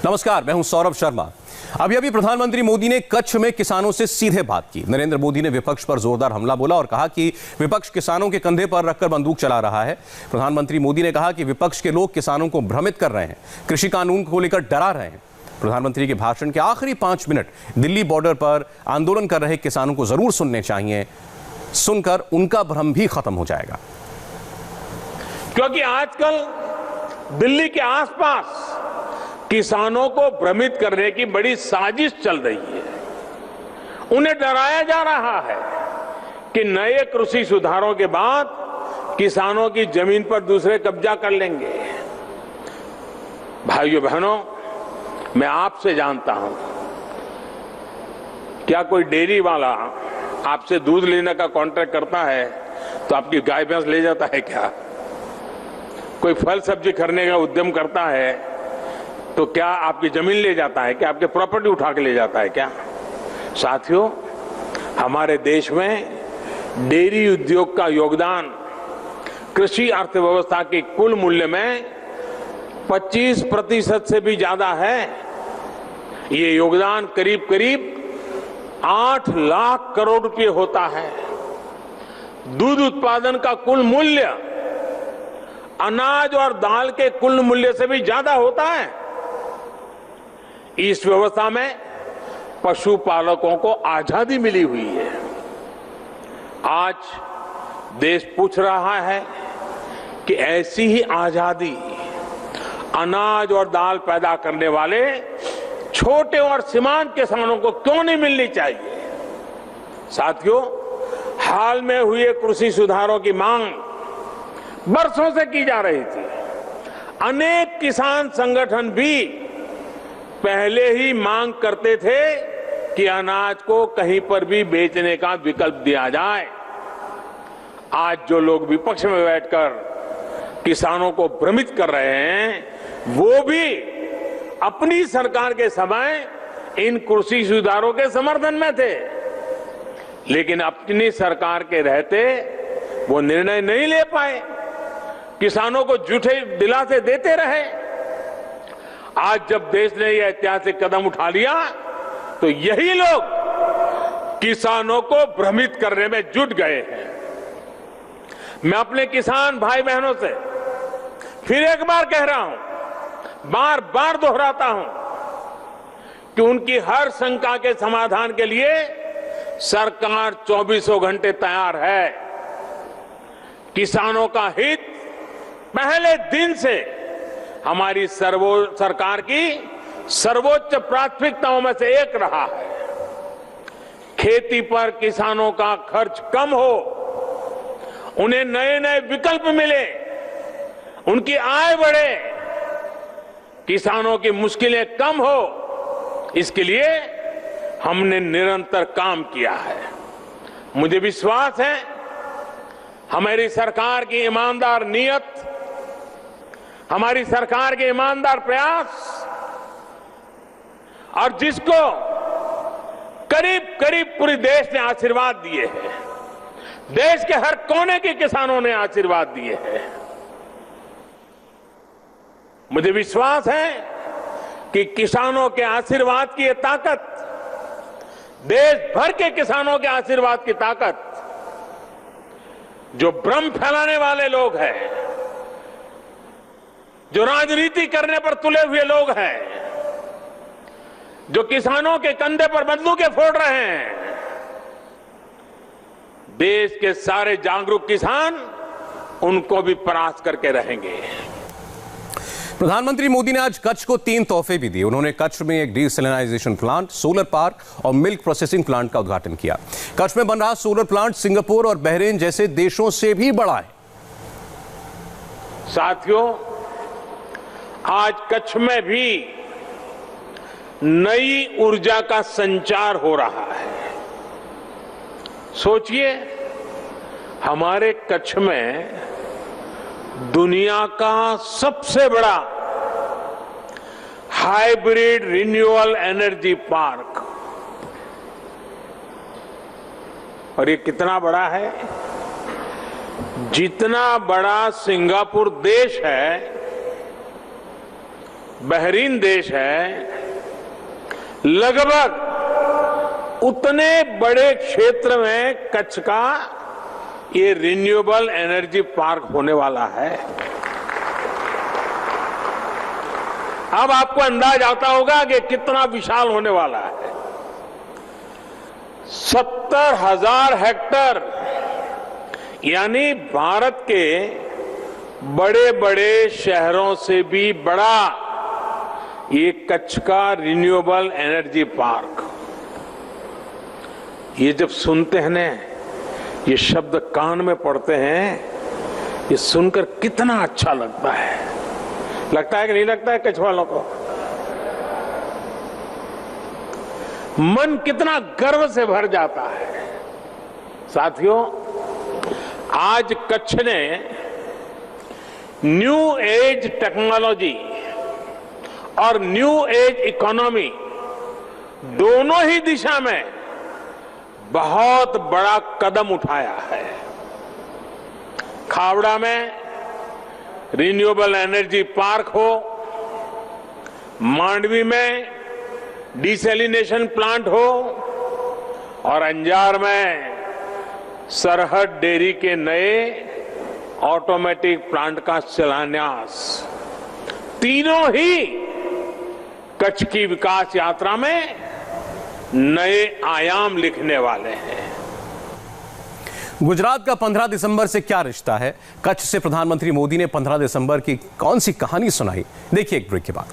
नमस्कार, मैं हूं सौरभ शर्मा। अभी प्रधानमंत्री मोदी ने कच्छ में किसानों से सीधे बात की। नरेंद्र मोदी ने विपक्ष पर जोरदार हमला बोला और कहा कि विपक्ष किसानों के कंधे पर रखकर बंदूक चला रहा है। प्रधानमंत्री मोदी ने कहा कि विपक्ष के लोग किसानों को भ्रमित कर रहे हैं, कृषि कानून को लेकर डरा रहे हैं। प्रधानमंत्री के भाषण के आखिरी 5 मिनट दिल्ली बॉर्डर पर आंदोलन कर रहे किसानों को जरूर सुनने चाहिए, सुनकर उनका भ्रम भी खत्म हो जाएगा। क्योंकि आजकल दिल्ली के आसपास किसानों को भ्रमित करने की बड़ी साजिश चल रही है। उन्हें डराया जा रहा है कि नए कृषि सुधारों के बाद किसानों की जमीन पर दूसरे कब्जा कर लेंगे। भाइयों बहनों, मैं आपसे जानता हूं, क्या कोई डेयरी वाला आपसे दूध लेने का कॉन्ट्रैक्ट करता है तो आपकी गाय भैंस ले जाता है क्या? कोई फल सब्जी खरीदने का उद्यम करता है तो क्या आपकी जमीन ले जाता है? क्या आपके प्रॉपर्टी उठा के ले जाता है क्या? साथियों, हमारे देश में डेयरी उद्योग का योगदान कृषि अर्थव्यवस्था के कुल मूल्य में 25% से भी ज्यादा है। ये योगदान करीब करीब 8 लाख करोड़ रुपए होता है। दूध उत्पादन का कुल मूल्य अनाज और दाल के कुल मूल्य से भी ज्यादा होता है। इस व्यवस्था में पशुपालकों को आजादी मिली हुई है। आज देश पूछ रहा है कि ऐसी ही आजादी अनाज और दाल पैदा करने वाले छोटे और सीमांत किसानों को क्यों नहीं मिलनी चाहिए? साथियों, हाल में हुए कृषि सुधारों की मांग बरसों से की जा रही थी। अनेक किसान संगठन भी पहले ही मांग करते थे कि अनाज को कहीं पर भी बेचने का विकल्प दिया जाए। आज जो लोग विपक्ष में बैठकर किसानों को भ्रमित कर रहे हैं, वो भी अपनी सरकार के समय इन कृषि सुधारों के समर्थन में थे, लेकिन अपनी सरकार के रहते वो निर्णय नहीं ले पाए, किसानों को झूठे दिलासे देते रहे। आज जब देश ने यह ऐतिहासिक कदम उठा लिया तो यही लोग किसानों को भ्रमित करने में जुट गए हैं। मैं अपने किसान भाई बहनों से फिर एक बार कह रहा हूं, बार बार दोहराता हूं कि उनकी हर शंका के समाधान के लिए सरकार 24 घंटे तैयार है। किसानों का हित पहले दिन से हमारी सरकार की सर्वोच्च प्राथमिकताओं में से एक रहा है। खेती पर किसानों का खर्च कम हो, उन्हें नए नए विकल्प मिले, उनकी आय बढ़े, किसानों की मुश्किलें कम हो, इसके लिए हमने निरंतर काम किया है। मुझे विश्वास है हमारी सरकार की ईमानदार नीयत, हमारी सरकार के ईमानदार प्रयास और जिसको करीब करीब पूरे देश ने आशीर्वाद दिए हैं, देश के हर कोने के किसानों ने आशीर्वाद दिए हैं। मुझे विश्वास है कि किसानों के आशीर्वाद की ये ताकत, देश भर के किसानों के आशीर्वाद की ताकत, जो भ्रम फैलाने वाले लोग हैं, जो राजनीति करने पर तुले हुए लोग हैं, जो किसानों के कंधे पर बंदूकें फोड़ रहे हैं, देश के सारे जागरूक किसान उनको भी परास्त करके रहेंगे। प्रधानमंत्री मोदी ने आज कच्छ को 3 तोहफे भी दिए। उन्होंने कच्छ में एक डीसैलिनाइजेशन प्लांट, सोलर पार्क और मिल्क प्रोसेसिंग प्लांट का उद्घाटन किया। कच्छ में बन रहा सोलर प्लांट सिंगापुर और बहरीन जैसे देशों से भी बड़ा है। साथियों, आज कच्छ में भी नई ऊर्जा का संचार हो रहा है। सोचिए, हमारे कच्छ में दुनिया का सबसे बड़ा हाइब्रिड रिन्यूएबल एनर्जी पार्क, और ये कितना बड़ा है? जितना बड़ा सिंगापुर देश है, बेहरीन देश है, लगभग उतने बड़े क्षेत्र में कच्छ का ये रिन्यूएबल एनर्जी पार्क होने वाला है। अब आपको अंदाज आता होगा कि कितना विशाल होने वाला है। 70,000 हेक्टेयर, यानी भारत के बड़े बड़े शहरों से भी बड़ा ये कच्छ का रिन्यूएबल एनर्जी पार्क। ये जब सुनते हैं ना, ये शब्द कान में पड़ते हैं, ये सुनकर कितना अच्छा लगता है। लगता है कि नहीं लगता है कच्छ वालों को? मन कितना गर्व से भर जाता है। साथियों, आज कच्छ ने न्यू एज टेक्नोलॉजी और न्यू एज इकोनॉमी दोनों ही दिशा में बहुत बड़ा कदम उठाया है। खावड़ा में रिन्यूएबल एनर्जी पार्क हो, मांडवी में डिसैलिनेशन प्लांट हो और अंजार में सरहद डेयरी के नए ऑटोमेटिक प्लांट का शिलान्यास, तीनों ही कच्छ की विकास यात्रा में नए आयाम लिखने वाले हैं। गुजरात का 15 दिसंबर से क्या रिश्ता है? कच्छ से प्रधानमंत्री मोदी ने 15 दिसंबर की कौन सी कहानी सुनाई? देखिए एक ब्रेक के बाद।